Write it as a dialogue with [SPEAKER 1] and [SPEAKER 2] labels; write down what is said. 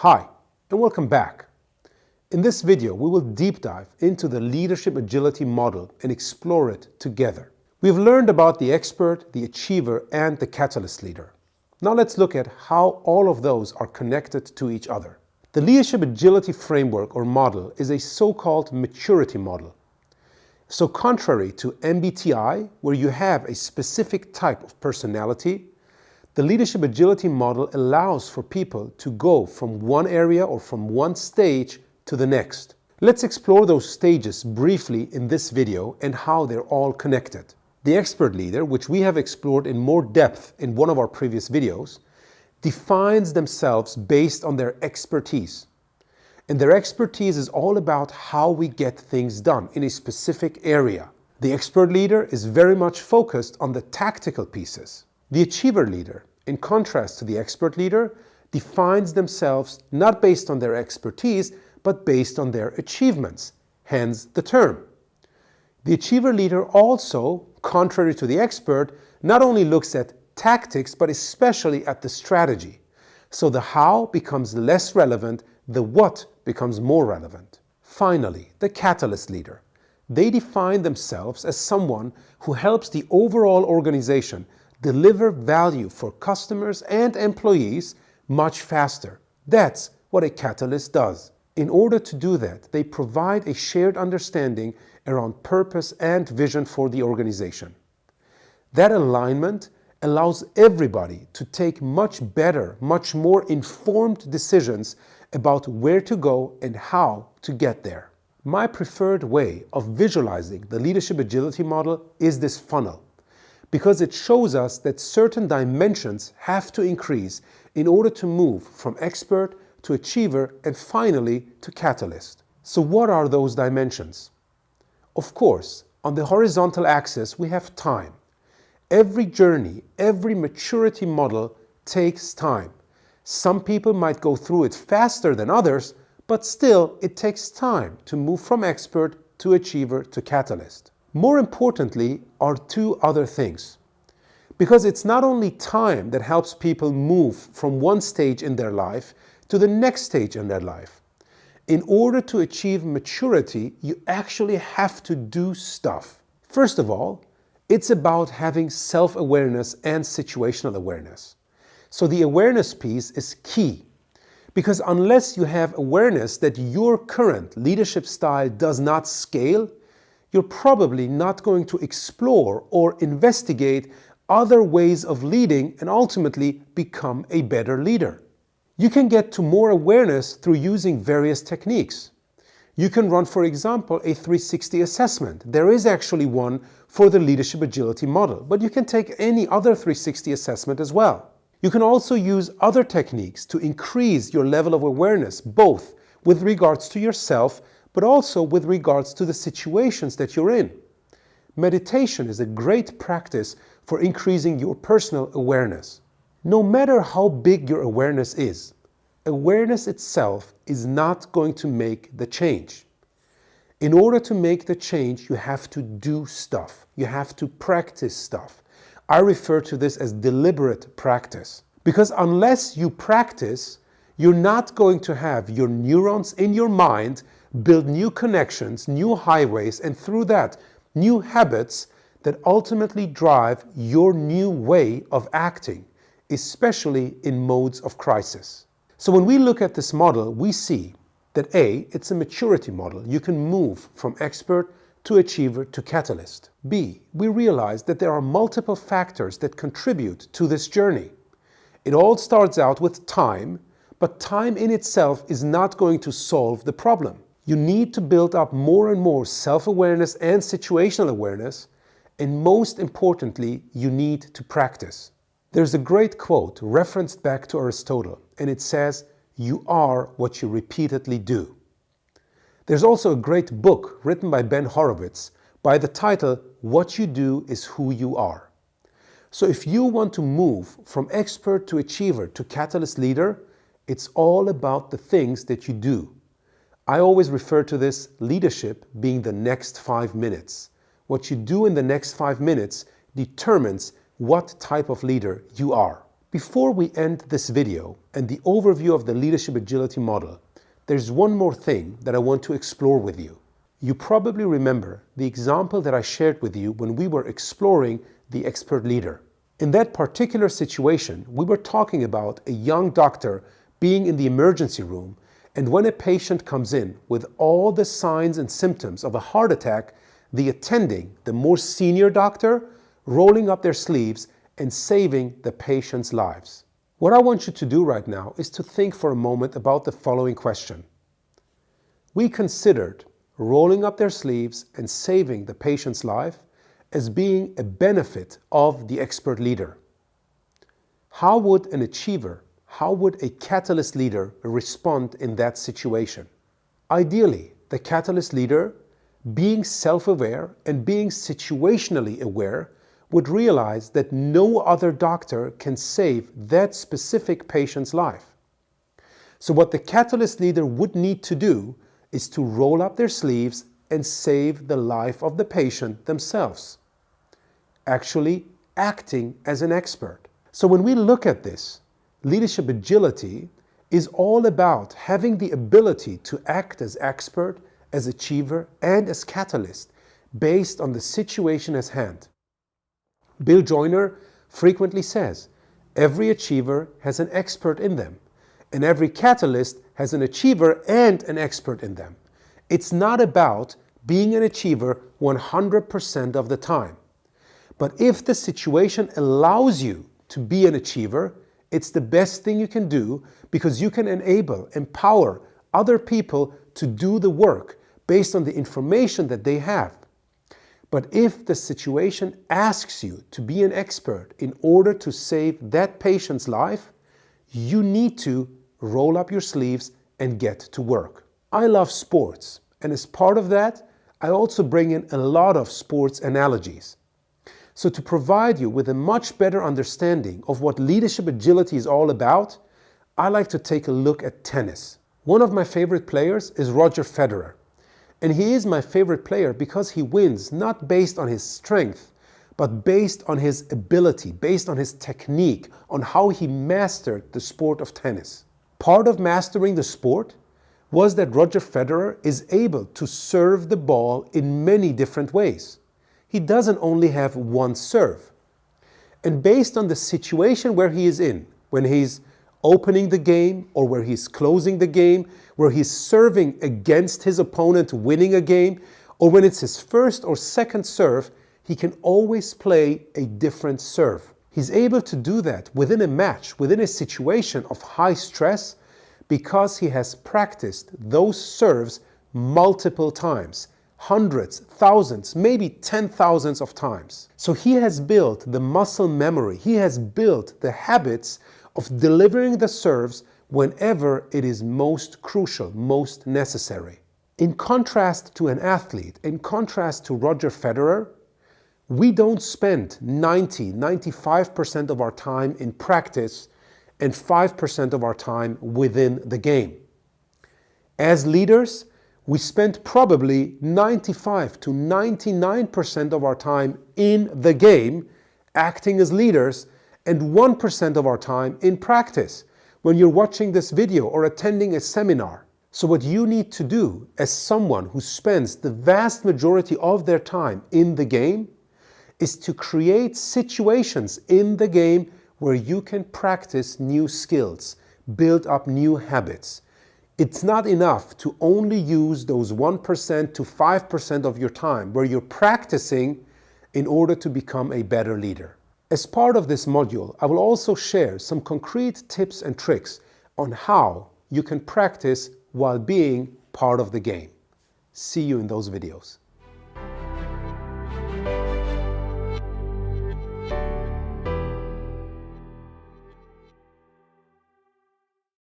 [SPEAKER 1] Hi, and welcome back. In this video, we will deep dive into the leadership agility model and explore it together. We've learned about the expert, the achiever, and the catalyst leader. Now let's look at how all of those are connected to each other. The leadership agility framework or model is a so-called maturity model. So contrary to MBTI, where you have a specific type of personality, the leadership agility model allows for people to go from one area or from one stage to the next. Let's explore those stages briefly in this video and how they're all connected. The expert leader, which we have explored in more depth in one of our previous videos, defines themselves based on their expertise. And their expertise is all about how we get things done in a specific area. The expert leader is very much focused on the tactical pieces. The achiever leader, in contrast to the expert leader, defines themselves not based on their expertise, but based on their achievements, hence the term. The achiever leader also, contrary to the expert, not only looks at tactics, but especially at the strategy. So the how becomes less relevant, the what becomes more relevant. Finally, the catalyst leader. They define themselves as someone who helps the overall organization deliver value for customers and employees much faster. That's what a catalyst does. In order to do that, they provide a shared understanding around purpose and vision for the organization. That alignment allows everybody to take much better, much more informed decisions about where to go and how to get there. My preferred way of visualizing the leadership agility model is this funnel, because it shows us that certain dimensions have to increase in order to move from expert to achiever and finally to catalyst. So what are those dimensions? Of course, on the horizontal axis we have time. Every journey, every maturity model takes time. Some people might go through it faster than others, but still it takes time to move from expert to achiever to catalyst. More importantly are two other things. Because it's not only time that helps people move from one stage in their life to the next stage in their life. In order to achieve maturity, you actually have to do stuff. First of all, it's about having self-awareness and situational awareness. So the awareness piece is key, because unless you have awareness that your current leadership style does not scale, you're probably not going to explore or investigate other ways of leading and ultimately become a better leader. You can get to more awareness through using various techniques. You can run, for example, a 360 assessment. There is actually one for the leadership agility model, but you can take any other 360 assessment as well. You can also use other techniques to increase your level of awareness, both with regards to yourself, but also with regards to the situations that you're in. Meditation is a great practice for increasing your personal awareness. No matter how big your awareness is, awareness itself is not going to make the change. In order to make the change, you have to do stuff. You have to practice stuff. I refer to this as deliberate practice. Because unless you practice, you're not going to have your neurons in your mind build new connections, new highways, and through that, new habits that ultimately drive your new way of acting, especially in modes of crisis. So when we look at this model, we see that A, it's a maturity model. You can move from expert to achiever to catalyst. B, we realize that there are multiple factors that contribute to this journey. It all starts out with time, but time in itself is not going to solve the problem. You need to build up more and more self-awareness and situational awareness, and most importantly, you need to practice. There's a great quote referenced back to Aristotle, and it says, "You are what you repeatedly do." There's also a great book written by Ben Horowitz by the title, "What You Do Is Who You Are." So if you want to move from expert to achiever to catalyst leader, it's all about the things that you do. I always refer to this leadership being the next 5 minutes. What you do in the next 5 minutes determines what type of leader you are. Before we end this video and the overview of the leadership agility model, there's one more thing that I want to explore with you. You probably remember the example that I shared with you when we were exploring the expert leader. In that particular situation, we were talking about a young doctor being in the emergency room, and when a patient comes in with all the signs and symptoms of a heart attack, the attending, the more senior doctor, rolling up their sleeves and saving the patient's lives. What I want you to do right now is to think for a moment about the following question. We considered rolling up their sleeves and saving the patient's life as being a benefit of the expert leader. How would an achiever, how would a catalyst leader respond in that situation? Ideally, the catalyst leader, being self-aware and being situationally aware, would realize that no other doctor can save that specific patient's life. So what the catalyst leader would need to do is to roll up their sleeves and save the life of the patient themselves, actually acting as an expert. So when we look at this, leadership agility is all about having the ability to act as expert, as achiever, and as catalyst based on the situation at hand. Bill Joyner frequently says, every achiever has an expert in them, and every catalyst has an achiever and an expert in them. It's not about being an achiever 100% of the time. But if the situation allows you to be an achiever, it's the best thing you can do because you can empower other people to do the work based on the information that they have. But if the situation asks you to be an expert in order to save that patient's life, you need to roll up your sleeves and get to work. I love sports, and as part of that, I also bring in a lot of sports analogies. So to provide you with a much better understanding of what leadership agility is all about, I like to take a look at tennis. One of my favorite players is Roger Federer. And he is my favorite player because he wins not based on his strength, but based on his ability, based on his technique, on how he mastered the sport of tennis. Part of mastering the sport was that Roger Federer is able to serve the ball in many different ways. He doesn't only have one serve. And based on the situation where he is in, when he's opening the game or where he's closing the game, where he's serving against his opponent, winning a game, or when it's his first or second serve, he can always play a different serve. He's able to do that within a match, within a situation of high stress, because he has practiced those serves multiple times, hundreds, thousands, maybe 10,000s of times. So he has built the muscle memory, he has built the habits of delivering the serves whenever it is most crucial, most necessary. In contrast to an athlete, in contrast to Roger Federer, we don't spend 95% of our time in practice and 5% of our time within the game. As leaders, we spend probably 95 to 99% of our time in the game, acting as leaders, and 1% of our time in practice, when you're watching this video or attending a seminar. So what you need to do as someone who spends the vast majority of their time in the game is to create situations in the game where you can practice new skills, build up new habits. It's not enough to only use those 1% to 5% of your time where you're practicing in order to become a better leader. As part of this module, I will also share some concrete tips and tricks on how you can practice while being part of the game. See you in those videos.